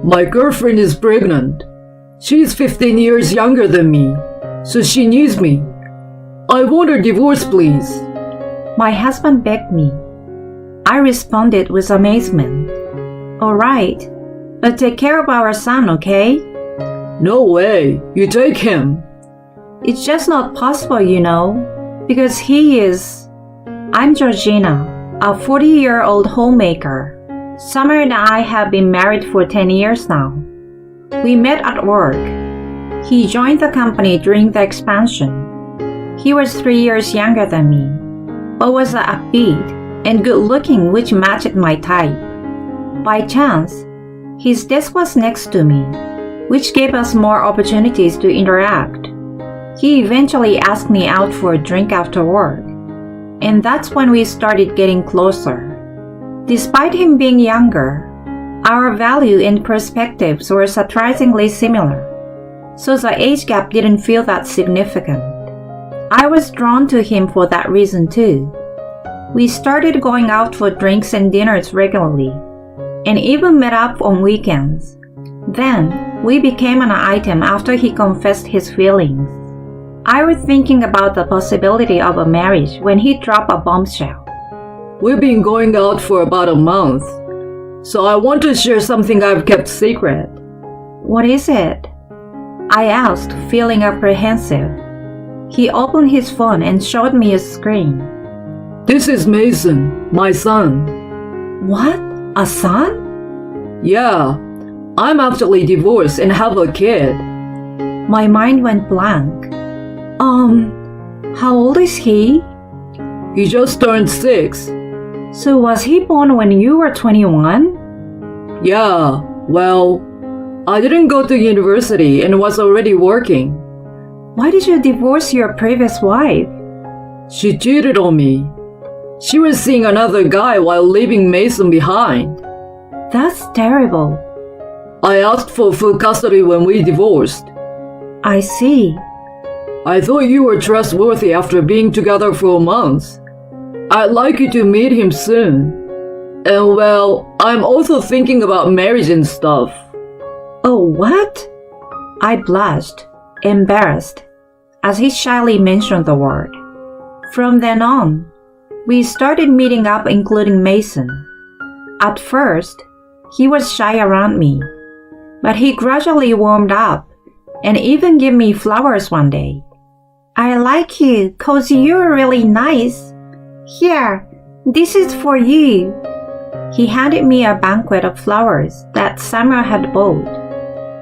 My girlfriend is pregnant. She's 15 years younger than me, so she needs me. I want a divorce, please. My husband begged me. I responded with amazement. All right, but take care of our son, okay? No way, you take him. It's just not possible, because he is... I'm Georgina, a 40-year-old homemaker. Summer and I have been married for 10 years now. We met at work. He joined the company during the expansion. He was 3 years younger than me, but was upbeat and good-looking, which matched my type. By chance, his desk was next to me, which gave us more opportunities to interact. He eventually asked me out for a drink after work, and that's when we started getting closer. Despite him being younger, our value and perspectives were surprisingly similar, so the age gap didn't feel that significant. I was drawn to him for that reason too. We started going out for drinks and dinners regularly, and even met up on weekends. Then, we became an item after he confessed his feelings. I was thinking about the possibility of a marriage when he dropped a bombshell. We've been going out for about a month, so I want to share something I've kept secret. What is it? I asked, feeling apprehensive. He opened his phone and showed me a screen. This is Mason, my son. What? A son? Yeah, I'm actually divorced and have a kid. My mind went blank. How old is he? He just turned 6. So was he born when you were 21? Yeah, well, I didn't go to university and was already working. Why did you divorce your previous wife? She cheated on me. She was seeing another guy while leaving Mason behind. That's terrible. I asked for full custody when we divorced. I see. I thought you were trustworthy after being together for a month. I'd like you to meet him soon. And well, I'm also thinking about marriage and stuff. Oh, what? I blushed, embarrassed, as he shyly mentioned the word. From then on, we started meeting up, including Mason. At first, he was shy around me, but he gradually warmed up and even gave me flowers one day. I like you 'cause you're really nice. Here, this is for you. He handed me a bouquet of flowers that Summer had bought.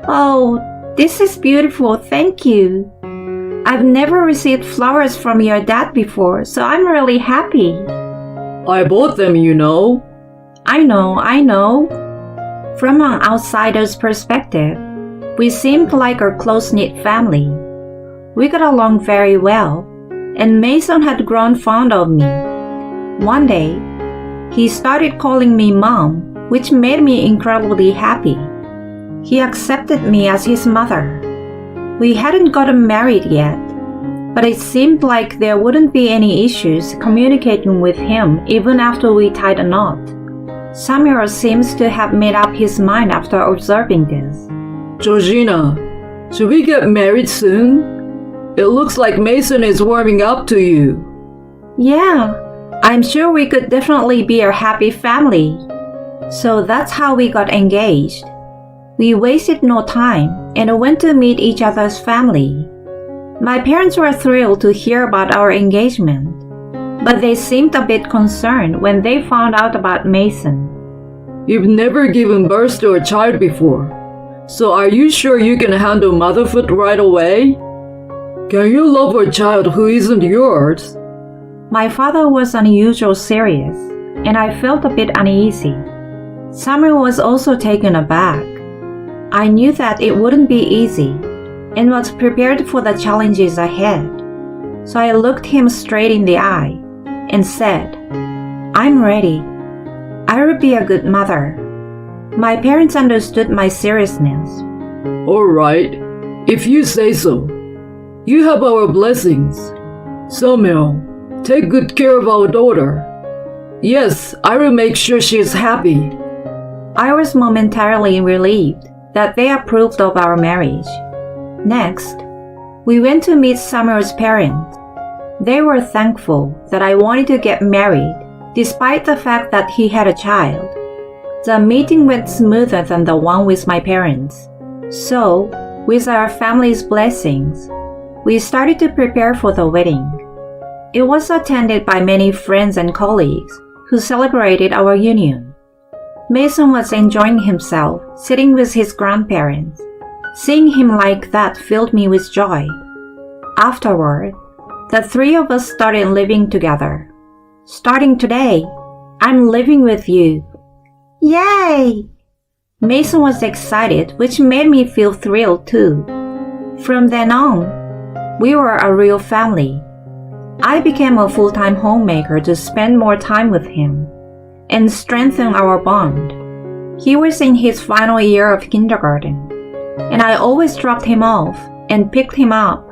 Oh, this is beautiful, thank you. I've never received flowers from your dad before, so I'm really happy. I bought them, I know. From an outsider's perspective, we seemed like a close-knit family. We got along very well, and Mason had grown fond of me. One day, he started calling me Mom, which made me incredibly happy. He accepted me as his mother. We hadn't gotten married yet, but it seemed like there wouldn't be any issues communicating with him even after we tied a knot. Samuel seems to have made up his mind after observing this. Georgina, should we get married soon? It looks like Mason is warming up to you. Yeah, I'm sure we could definitely be a happy family. So that's how we got engaged. We wasted no time and went to meet each other's family. My parents were thrilled to hear about our engagement, but they seemed a bit concerned when they found out about Mason. You've never given birth to a child before, so are you sure you can handle motherhood right away? Can you love a child who isn't yours? My father was unusually serious, and I felt a bit uneasy. Summer was also taken aback. I knew that it wouldn't be easy, and was prepared for the challenges ahead. So I looked him straight in the eye and said, I'm ready. I will be a good mother. My parents understood my seriousness. All right, if you say so. You have our blessings. Samuel, take good care of our daughter. Yes, I will make sure she is happy. I was momentarily relieved, that they approved of our marriage. Next, we went to meet Samuel's parents. They were thankful that I wanted to get married, despite the fact that he had a child. The meeting went smoother than the one with my parents. So, with our family's blessings, we started to prepare for the wedding. It was attended by many friends and colleagues who celebrated our union. Mason was enjoying himself, sitting with his grandparents. Seeing him like that filled me with joy. Afterward, the three of us started living together. Starting today, I'm living with you. Yay! Mason was excited, which made me feel thrilled too. From then on, we were a real family. I became a full-time homemaker to spend more time with him and strengthen our bond. He was in his final year of kindergarten, and I always dropped him off and picked him up,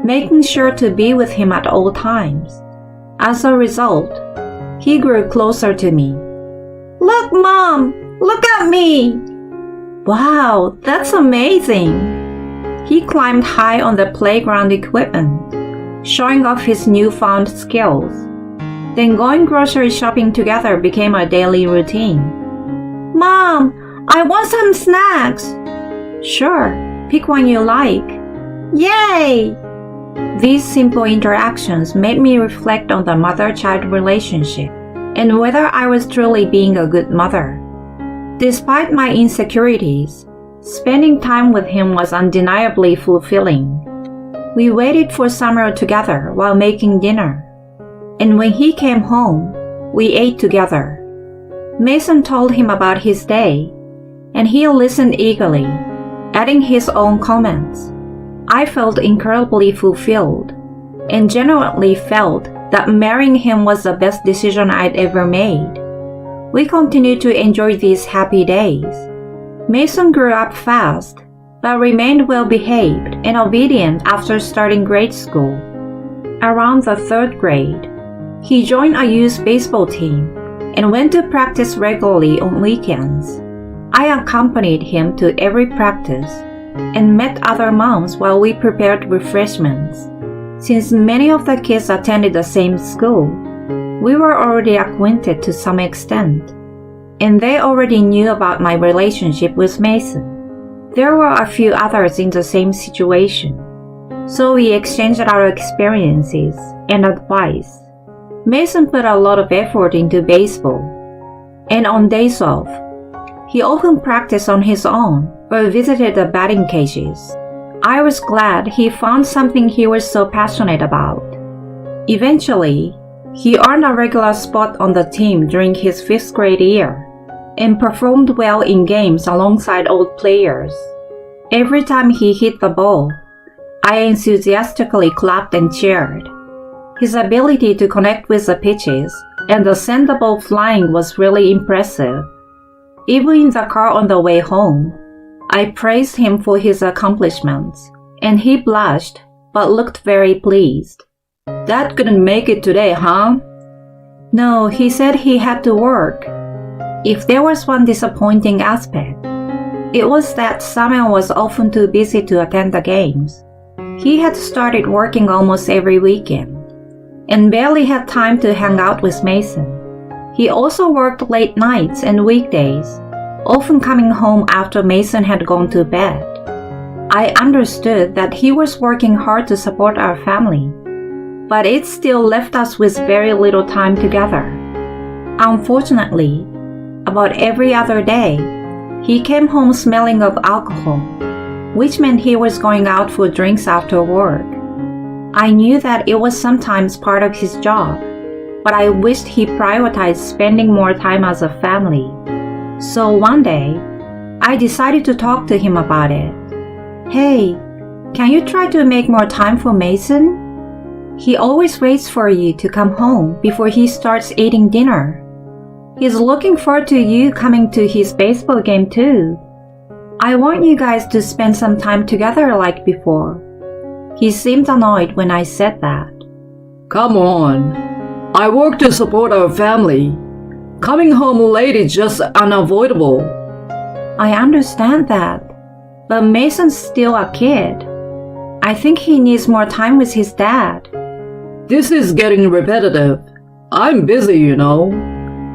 making sure to be with him at all times. As a result, he grew closer to me. Look, Mom! Look at me! Wow, that's amazing! He climbed high on the playground equipment, showing off his newfound skills. Then going grocery shopping together became a daily routine. Mom, I want some snacks! Sure, pick one you like. Yay! These simple interactions made me reflect on the mother-child relationship and whether I was truly being a good mother. Despite my insecurities, spending time with him was undeniably fulfilling. We waited for Samuel together while making dinner, and when he came home, we ate together. Mason told him about his day, and he listened eagerly, adding his own comments. I felt incredibly fulfilled, and genuinely felt that marrying him was the best decision I'd ever made. We continued to enjoy these happy days. Mason grew up fast, but remained well-behaved and obedient after starting grade school. Around the third grade, he joined a youth baseball team and went to practice regularly on weekends. I accompanied him to every practice and met other moms while we prepared refreshments. Since many of the kids attended the same school, we were already acquainted to some extent, and they already knew about my relationship with Mason. There were a few others in the same situation, so we exchanged our experiences and advice. Mason put a lot of effort into baseball, and on days off, he often practiced on his own or visited the batting cages. I was glad he found something he was so passionate about. Eventually, he earned a regular spot on the team during his 5th grade year and performed well in games alongside old players. Every time he hit the ball, I enthusiastically clapped and cheered. His ability to connect with the pitches and to send the ball flying was really impressive. Even in the car on the way home, I praised him for his accomplishments, and he blushed but looked very pleased. Dad couldn't make it today, huh? No, he said he had to work. If there was one disappointing aspect, it was that Samuel was often too busy to attend the games. He had started working almost every weekend and barely had time to hang out with Mason. He also worked late nights and weekdays, often coming home after Mason had gone to bed. I understood that he was working hard to support our family, but it still left us with very little time together. Unfortunately, about every other day, he came home smelling of alcohol, which meant he was going out for drinks after work. I knew that it was sometimes part of his job, but I wished he prioritized spending more time as a family. So one day, I decided to talk to him about it. Hey, can you try to make more time for Mason? He always waits for you to come home before he starts eating dinner. He's looking forward to you coming to his baseball game too. I want you guys to spend some time together like before. He seemed annoyed when I said that. Come on. I work to support our family. Coming home late is just unavoidable. I understand that, But Mason's still a kid. I think he needs more time with his dad. This is getting repetitive. I'm busy, you know.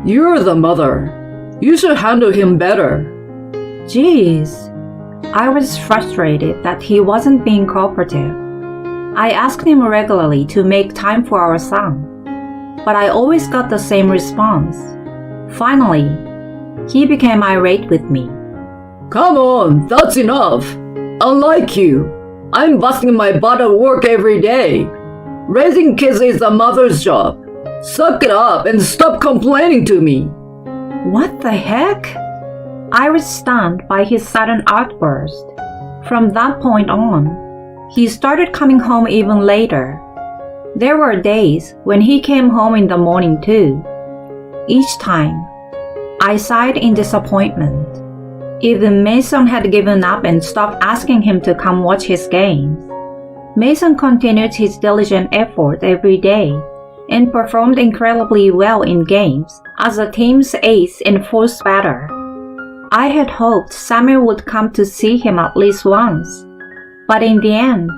You're the mother. You should handle him better. Jeez. I was frustrated that he wasn't being cooperative. I asked him regularly to make time for our son, but I always got the same response. Finally, he became irate with me. Come on, that's enough. Unlike you, I'm busting my butt at work every day. Raising kids is a mother's job. Suck it up and stop complaining to me. What the heck? I was stunned by his sudden outburst. From that point on, he started coming home even later. There were days when he came home in the morning too. Each time, I sighed in disappointment. Even Mason had given up and stopped asking him to come watch his games. Mason continued his diligent effort every day and performed incredibly well in games as the team's ace and fourth batter. I had hoped Samuel would come to see him at least once, but in the end,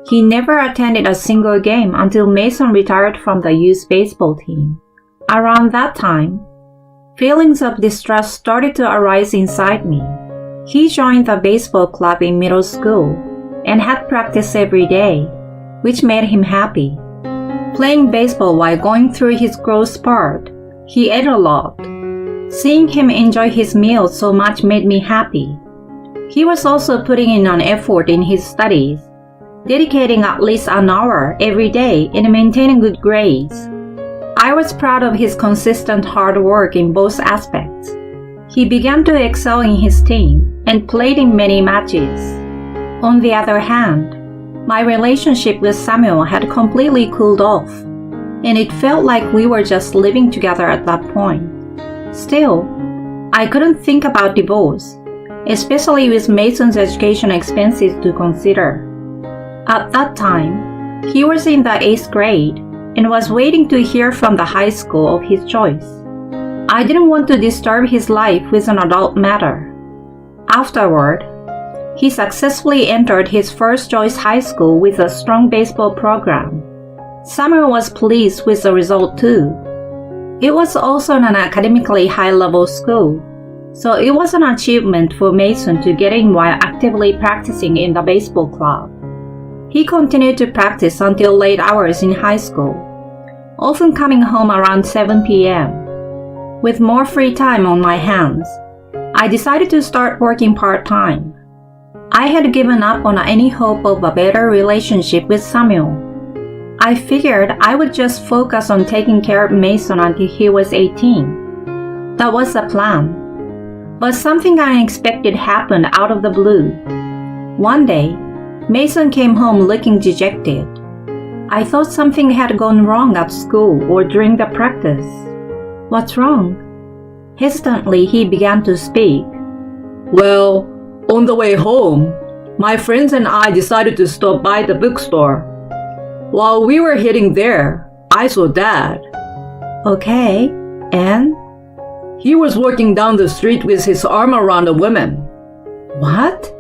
he never attended a single game until Mason retired from the youth baseball team. Around that time, feelings of distrust started to arise inside me. He joined the baseball club in middle school and had practice every day, which made him happy. Playing baseball while going through his growth spurt, he ate a lot. Seeing him enjoy his meals so much made me happy. He was also putting in an effort in his studies, dedicating at least an hour every day and maintaining good grades. I was proud of his consistent hard work in both aspects. He began to excel in his team and played in many matches. On the other hand, my relationship with Samuel had completely cooled off, and it felt like we were just living together at that point. Still, I couldn't think about divorce, especially with Mason's education expenses to consider. At that time, he was in the 8th grade and was waiting to hear from the high school of his choice. I didn't want to disturb his life with an adult matter. Afterward, he successfully entered his first choice high school with a strong baseball program. Samuel was pleased with the result too. It was also an academically high-level school, so it was an achievement for Mason to get in while actively practicing in the baseball club. He continued to practice until late hours in high school, often coming home around 7 p.m. With more free time on my hands, I decided to start working part-time. I had given up on any hope of a better relationship with Samuel. I figured I would just focus on taking care of Mason until he was 18. That was the plan. But something unexpected happened out of the blue. One day, Mason came home looking dejected. I thought something had gone wrong at school or during the practice. What's wrong? Hesitantly, he began to speak. Well, on the way home, my friends and I decided to stop by the bookstore. While we were heading there, I saw Dad. Okay, and? He was walking down the street with his arm around a woman. What?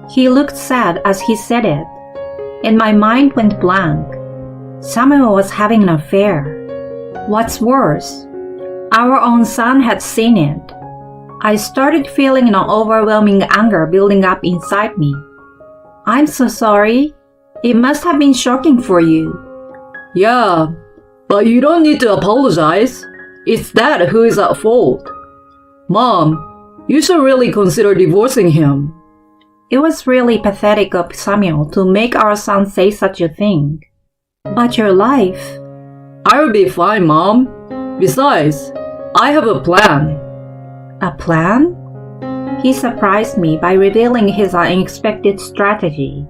He looked sad as he said it, and my mind went blank. Samuel was having an affair. What's worse, our own son had seen it. I started feeling an overwhelming anger building up inside me. I'm so sorry. It must have been shocking for you. Yeah, but you don't need to apologize. It's Dad who is at fault. Mom, you should really consider divorcing him. It was really pathetic of Samuel to make our son say such a thing. But your life... I will be fine, Mom. Besides, I have a plan. A plan? He surprised me by revealing his unexpected strategy.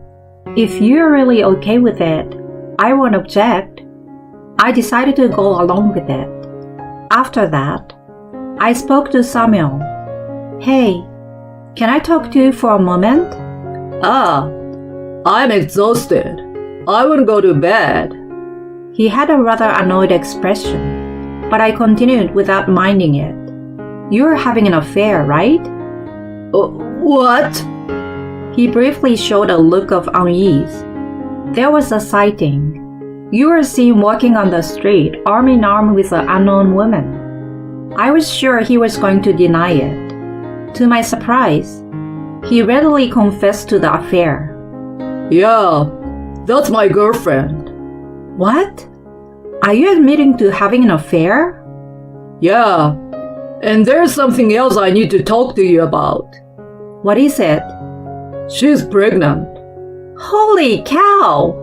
If you're really okay with it, I won't object. I decided to go along with it. After that, I spoke to Samuel. Hey, can I talk to you for a moment? I'm exhausted. I want to go to bed. He had a rather annoyed expression, but I continued without minding it. You're having an affair, right? What? He briefly showed a look of unease. There was a sighting. You were seen walking on the street, arm in arm with an unknown woman. I was sure he was going to deny it. To my surprise, he readily confessed to the affair. Yeah, that's my girlfriend. What? Are you admitting to having an affair? Yeah, and there's something else I need to talk to you about. What is it? She's pregnant. Holy cow!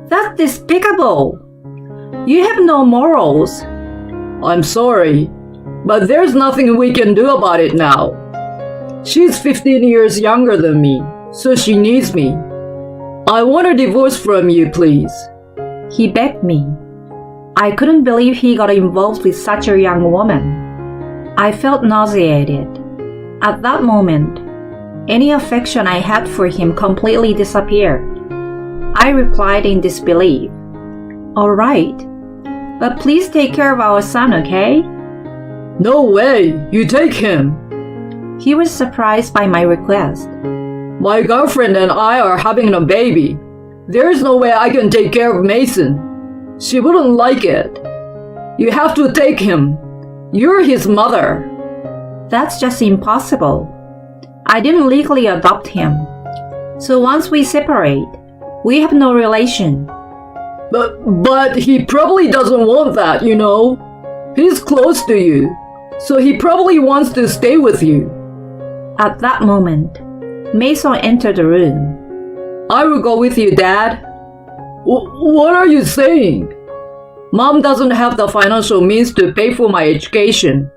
That's despicable! You have no morals. I'm sorry, but there's nothing we can do about it now. She's 15 years younger than me, so she needs me. I want a divorce from you, please. He begged me. I couldn't believe he got involved with such a young woman. I felt nauseated. At that moment, any affection I had for him completely disappeared. I replied in disbelief. All right, but please take care of our son, okay? No way, you take him. He was surprised by my request. My girlfriend and I are having a baby. There's no way I can take care of Mason. She wouldn't like it. You have to take him. You're his mother. That's just impossible. I didn't legally adopt him. So once we separate, we have no relation. But he probably doesn't want that, you know. He's close to you, so he probably wants to stay with you. At that moment, Mason entered the room. I will go with you, Dad. What are you saying? Mom doesn't have the financial means to pay for my education.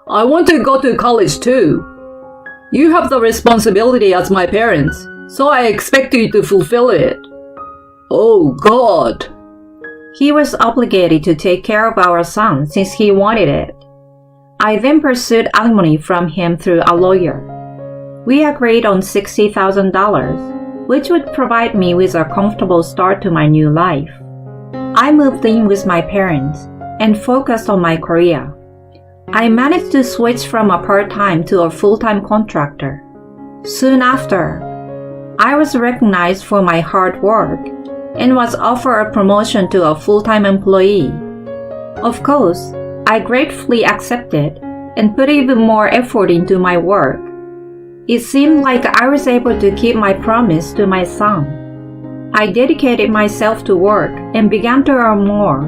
I want to go to college too. You have the responsibility as my parents, so I expect you to fulfill it. Oh, God. He was obligated to take care of our son since he wanted it. I then pursued alimony from him through a lawyer. We agreed on $60,000, which would provide me with a comfortable start to my new life. I moved in with my parents and focused on my career. I managed to switch from a part-time to a full-time contractor. Soon after, I was recognized for my hard work and was offered a promotion to a full-time employee. Of course, I gratefully accepted and put even more effort into my work. It seemed like I was able to keep my promise to my son. I dedicated myself to work and began to earn more.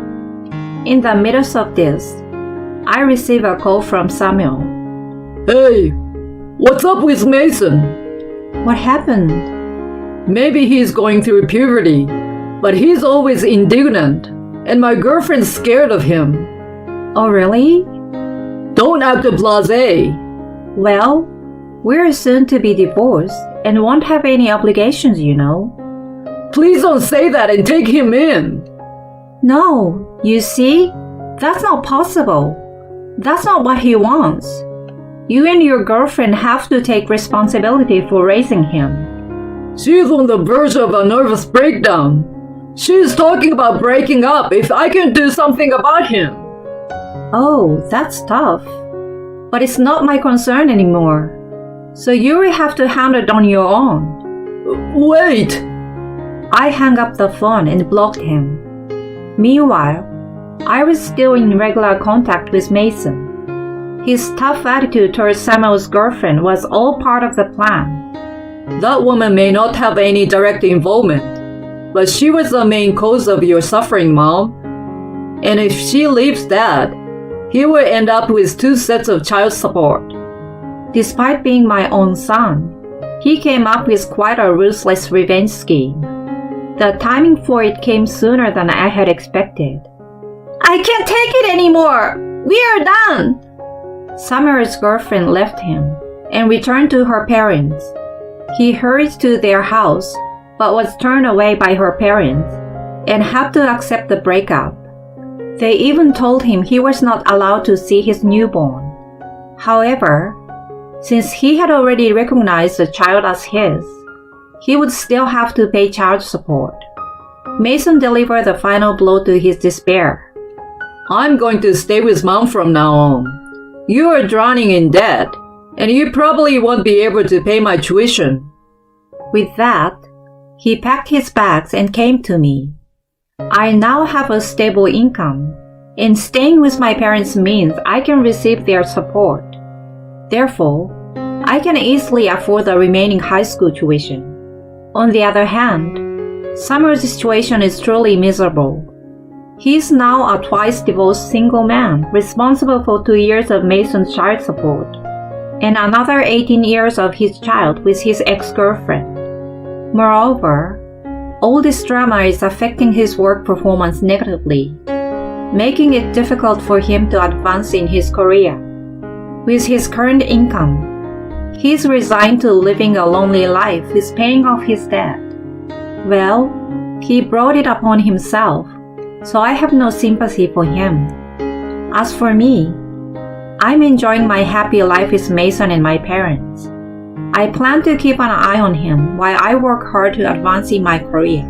In the midst of this, I received a call from Samuel. Hey, what's up with Mason? What happened? Maybe he's going through puberty, but he's always indignant, and my girlfriend's scared of him. Oh, really? Don't act blasé. Well, we're soon to be divorced and won't have any obligations, you know. Please don't say that and take him in. No, you see, that's not possible. That's not what he wants. You and your girlfriend have to take responsibility for raising him. She's on the verge of a nervous breakdown. She's talking about breaking up if I can do something about him. Oh, that's tough. But it's not my concern anymore. So you will have to handle it on your own. Wait. I hung up the phone and blocked him. Meanwhile, I was still in regular contact with Mason. His tough attitude towards Samuel's girlfriend was all part of the plan. That woman may not have any direct involvement, but she was the main cause of your suffering, Mom. And if she leaves Dad, he will end up with 2 sets of child support. Despite being my own son, he came up with quite a ruthless revenge scheme. The timing for it came sooner than I had expected. I can't take it anymore! We are done! Samuel's girlfriend left him and returned to her parents. He hurried to their house, but was turned away by her parents and had to accept the breakup. They even told him he was not allowed to see his newborn. However, since he had already recognized the child as his, he would still have to pay child support. Mason delivered the final blow to his despair. I'm going to stay with Mom from now on. You are drowning in debt, and you probably won't be able to pay my tuition. With that, he packed his bags and came to me. I now have a stable income, and staying with my parents means I can receive their support. Therefore, I can easily afford the remaining high school tuition. On the other hand, Summer's situation is truly miserable. He is now a twice divorced single man responsible for 2 years of Mason's child support, and another 18 years of his child with his ex-girlfriend. Moreover, all this drama is affecting his work performance negatively, making it difficult for him to advance in his career. With his current income, he is resigned to living a lonely life with paying off his debt. Well, he brought it upon himself, so I have no sympathy for him. As for me, I'm enjoying my happy life with Mason and my parents. I plan to keep an eye on him while I work hard to advance in my career.